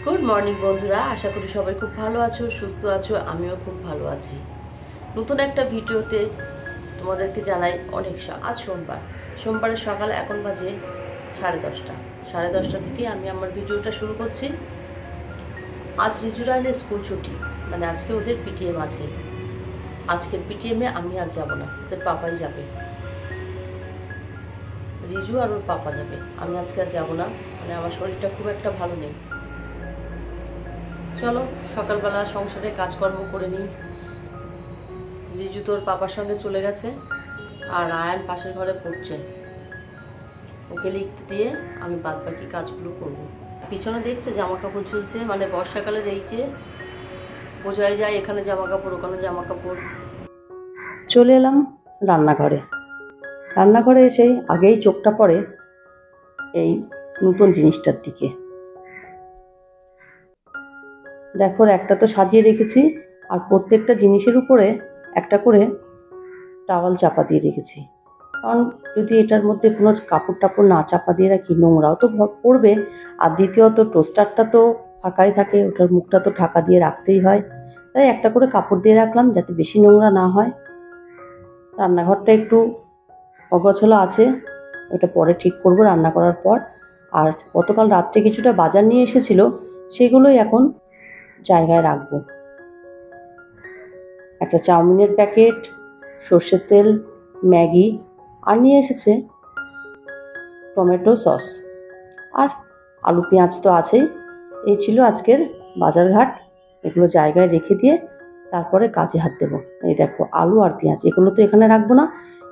Good morning বন্ধুরা, আশা করি সবাই খুব ভালো আছো, সুস্থ আছো। আমিও খুব ভালো আছি। নতুন একটা ভিডিওতে তোমাদেরকে জানাই অনেক আজ সোমবারের সকাল এখন বাজে 10:30। 10:30 থেকে আমি আমার ভিডিওটা শুরু করছি। আজ রিজুরাইনের স্কুল ছুটি, মানে আজকে ওদের পিটিএম আছে। আজকের পিটিএমে আমি আর যাব না, ওদের পাপাই যাবে। রিজু আর ওর পাপা যাবে, আমি আজকে আর যাবো না, মানে আমার শরীরটা খুব একটা ভালো নেই। চলো সকালবেলা সংসারে কাজকর্ম করে নিই। রিজু তোর পাপার সঙ্গে চলে গেছে, আর আয়ান পাশের ঘরে পড়ছে। ওকে লিখতে দিয়ে আমি বাদ বাকি কাজগুলো করব। পিছনে দেখছে জামা কাপড় ঝুলছে, মানে বর্ষাকালের এই যে বোঝাই যায় এখানে জামা কাপড় ওখানে জামা কাপড়। চলে এলাম রান্নাঘরে। রান্নাঘরে এসেই আগেই চোখটা পড়ে এই নতুন জিনিসটার দিকে। দেখো একটা তো সাজিয়ে রেখেছি, আর প্রত্যেকটা জিনিসের উপরে একটা করে টাওয়াল চাপা দিয়ে রেখেছি। কারণ যদি এটার মধ্যে কোনো কাপড় টাপড় না চাপা দিয়ে রাখি নোংরাও তো পড়বে, আর দ্বিতীয়ত টোস্টারটা তো ফাঁকাই থাকে, ওটার মুখটা তো ঢাকা দিয়ে রাখতেই হয়। তাই একটা করে কাপড় দিয়ে রাখলাম যাতে বেশি নোংরা না হয়। রান্নাঘরটা একটু অগোছালো আছে, ওটা পরে ঠিক করব রান্না করার পর। আর গতকাল রাত্রে কিছুটা বাজার নিয়ে এসেছিল, সেগুলোই এখন জায়গায় রাখবো। একটা চাউমিনের প্যাকেট, সর্ষের তেল, ম্যাগি, আর নিয়ে এসেছে টমেটো সস, আর আলু পেঁয়াজ তো আছেই। এই ছিল আজকের বাজারঘাট। এগুলো জায়গায় রেখে দিয়ে তারপরে কাজে হাত দেবো। এই দেখো আলু আর পেঁয়াজ, এগুলো তো এখানে রাখবো না,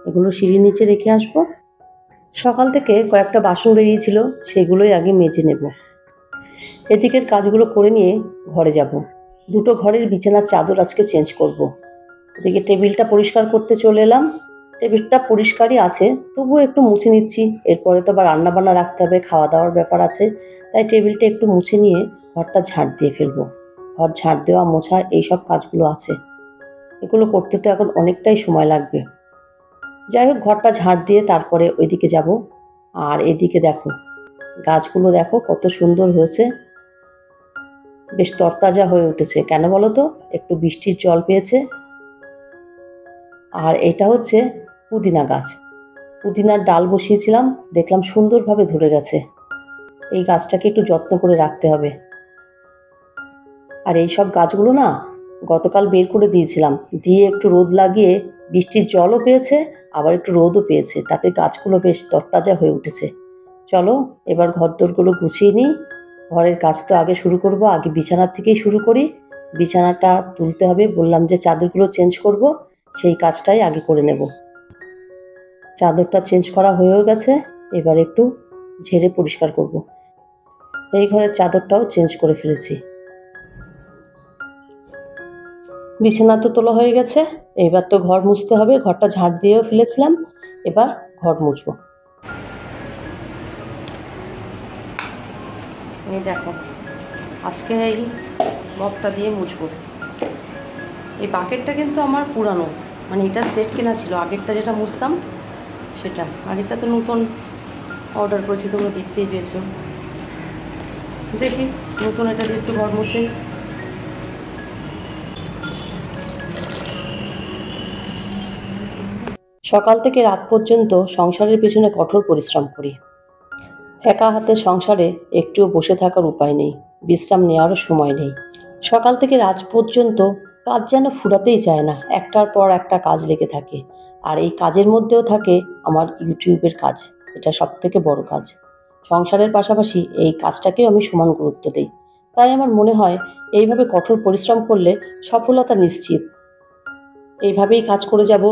এগুলো সিঁড়ির নিচে রেখে আসবো। সকাল থেকে কয়েকটা বাসন বেরিয়েছিল, সেগুলোই আগে মেজে নেব। এদিকের কাজগুলো করে নিয়ে ঘরে যাব। দুটো ঘরের বিছানার চাদর আজকে চেঞ্জ করব। এদিকে টেবিলটা পরিষ্কার করতে চলে এলাম। টেবিলটা পরিষ্কারই আছে, তবুও একটু মুছে নিচ্ছি। এরপরে তো আবার রান্নাবান্না রাখতে হবে, খাওয়া দাওয়ার ব্যাপার আছে, তাই টেবিলটা একটু মুছে নিয়ে ঘরটা ঝাড় দিয়ে ফেলবো। ঘর ঝাড় দেওয়া মোছা এইসব কাজগুলো আছে, এগুলো করতে তো এখন অনেকটাই সময় লাগবে। যাই হোক, ঘরটা ঝাড় দিয়ে তারপরে ওইদিকে যাব। আর এদিকে দেখো গাছগুলো দেখো কত সুন্দর হয়েছে, বেশ তরতাজা হয়ে উঠেছে। কেন বলো তো, একটু বৃষ্টির জল পেয়েছে। আর এটা হচ্ছে পুদিনা গাছ। পুদিনার ডাল বসিয়েছিলাম, দেখলাম সুন্দরভাবে ধরে গেছে। এই গাছটাকে একটু যত্ন করে রাখতে হবে। আর এই সব গাছগুলো না গতকাল বের করে দিয়েছিলাম, দিয়ে একটু রোদ লাগিয়ে বৃষ্টির জলও পেয়েছে, আবার একটু রোদও পেয়েছে, তাতে গাছগুলো বেশ তরতাজা হয়ে উঠেছে। চলো এবার ঘরদোরগুলো গুছিয়ে নিই। ঘরের কাজ তো আগে শুরু করব, আগে বিছানার থেকেই শুরু করি। বিছানাটা তুলতে হবে, বললাম যে চাদরগুলো চেঞ্জ করব, সেই কাজটাই আগে করে নেব। চাদরটা চেঞ্জ করা হয়েও গেছে, এবার একটু ঝেড়ে পরিষ্কার করব। এই ঘরের চাদরটাও চেঞ্জ করে ফেলেছি। বিছানা তো তোলা হয়ে গেছে, এবার তো ঘর মুছতে হবে। ঘরটা ঝাড় দিয়েও ফেলেছিলাম, এবার ঘর মুছবো। এই দেখো আজকে এই মপটা দিয়ে মুছবো। এই বাকেটটা কিন্তু আমার পুরানো, মানে এটা সেট কেনা ছিল। আগেরটা যেটা মুছতাম সেটা, আগেরটা তো নতুন অর্ডার করেছি, তোমরা দেখতেই পেয়েছো। দেখি নতুন এটা দিয়ে একটু ঘর মুছে। সকাল থেকে রাত পর্যন্ত সংসারের পেছনে কঠোর পরিশ্রম করি। একা হাতে সংসারে একটুও বসে থাকার উপায় নেই, বিশ্রাম নেওয়ারও সময় নেই। সকাল থেকে রাত পর্যন্ত কাজ যেন ফুরাতেই চায় না, একটার পর একটা কাজ লেগে থাকে। আর এই কাজের মধ্যেও থাকে আমার ইউটিউবের কাজ, এটা সবথেকে বড় কাজ। সংসারের পাশাপাশি এই কাজটাকেও আমি সমান গুরুত্ব দিই। তাই আমার মনে হয় এইভাবে কঠোর পরিশ্রম করলে সফলতা নিশ্চিত। এইভাবেই কাজ করে যাব,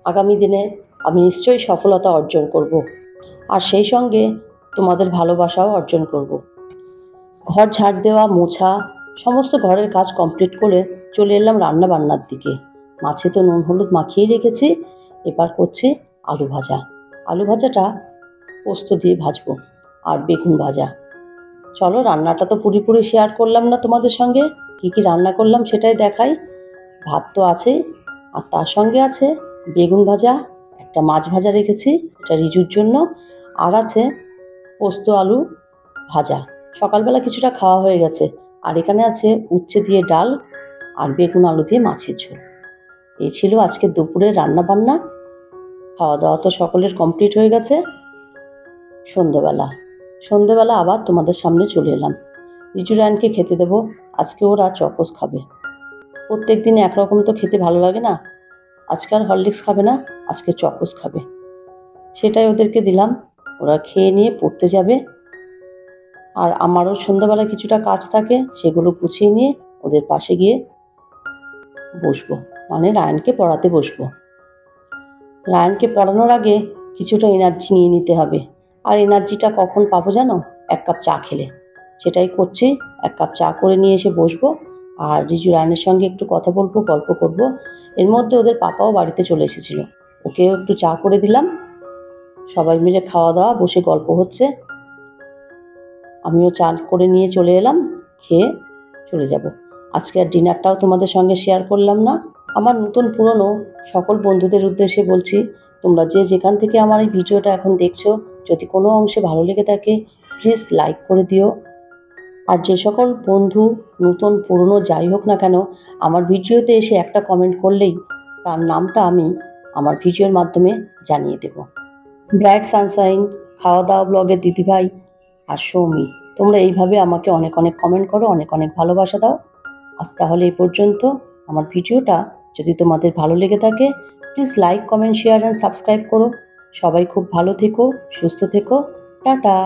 আগামী দিনে আমি নিশ্চয়ই সফলতা অর্জন করব, আর সেই সঙ্গে তোমাদের ভালোবাসাও অর্জন করব। ঘর ঝাড় দেওয়া মোছা সমস্ত ঘরের কাজ কমপ্লিট করে চলে এলাম রান্না বান্নার দিকে। মাছে তো নুন হলুদ মাখিয়ে রেখেছি, এবার করছি আলু ভাজা। আলু ভাজাটা পোস্ত দিয়ে ভাজবো, আর বেগুন ভাজা। চলো রান্নাটা তো পুরোপুরি শেয়ার করলাম না তোমাদের সঙ্গে, কী কী রান্না করলাম সেটাই দেখাই। ভাত তো আছেই, আর তার সঙ্গে আছে বেগুন ভাজা, একটা মাছ ভাজা রেখেছি এটা রিজুর জন্য, আর আছে পোস্ত আলু ভাজা। সকালবেলা কিছুটা খাওয়া হয়ে গেছে, আর এখানে আছে উচ্ছে দিয়ে ডাল আর বেগুন আলু দিয়ে মাছের ঝোল। এই ছিল আজকে দুপুরের রান্না বান্না। খাওয়া দাওয়া তো সকলের কমপ্লিট হয়ে গেছে। সন্ধেবেলা আবার তোমাদের সামনে চলে এলাম। রিজু রায়নকে খেতে দেবো। আজকে ওরা চকোস খাবে। প্রত্যেক দিন একরকম তো খেতে ভালো লাগে না। আজকে আর হরলিক্স খাবে না, আজকে চকোস খাবে। সেটাই ওদেরকে দিলাম। ওরা খেয়ে নিয়ে পড়তে যাবে। আর আমারও সন্ধ্যাবেলা কিছুটা কাজ থাকে, সেগুলো গুছিয়ে নিয়ে ওদের পাশে গিয়ে বসবো, মানে রায়নকে পড়াতে বসবো। রায়নকে পড়ানোর আগে কিছুটা এনার্জি নিয়ে নিতে হবে। আর এনার্জিটা কখন পাবো জানো? এক কাপ চা খেলে। সেটাই করছি, এক কাপ চা করে নিয়ে এসে বসবো। আর রিজু রায়নের সঙ্গে একটু কথা বলবো, গল্প করব। এর মধ্যে ওদের পাপাও বাড়িতে চলে এসেছিল, ওকেও একটু চা করে দিলাম। সবাই মিলে খাওয়া দাওয়া, বসে গল্প হচ্ছে। আমিও চা করে নিয়ে চলে এলাম, খেয়ে চলে যাব। আজকে আর ডিনারটাও তোমাদের সঙ্গে শেয়ার করলাম না। আমার নতুন পুরনো সকল বন্ধুদের উদ্দেশ্যে বলছি, তোমরা যে যেখান থেকে আমার এই ভিডিওটা এখন দেখছো, যদি কোনো অংশে ভালো লেগে থাকে প্লিজ লাইক করে দিও। আর যে সকল বন্ধু নতুন পুরনো যাই হোক না কেন, আমার ভিডিওতে এসে একটা কমেন্ট করলেই তার নামটা আমি আমার ভিডিওর মাধ্যমে জানিয়ে দেব। ব্রাইট সানশাইন, খাওয়া দাওয়া ব্লগের দিদিভাই আর সৌমি, তোমরা এইভাবে আমাকে অনেক অনেক কমেন্ট করো, অনেক অনেক ভালোবাসা দাও। আজ তাহলে এই পর্যন্ত। আমার ভিডিওটা যদি তোমাদের ভালো লেগে থাকে please like, comment, share and subscribe করো। সবাই খুব ভালো থেকো, সুস্থ থেকো। টাটা।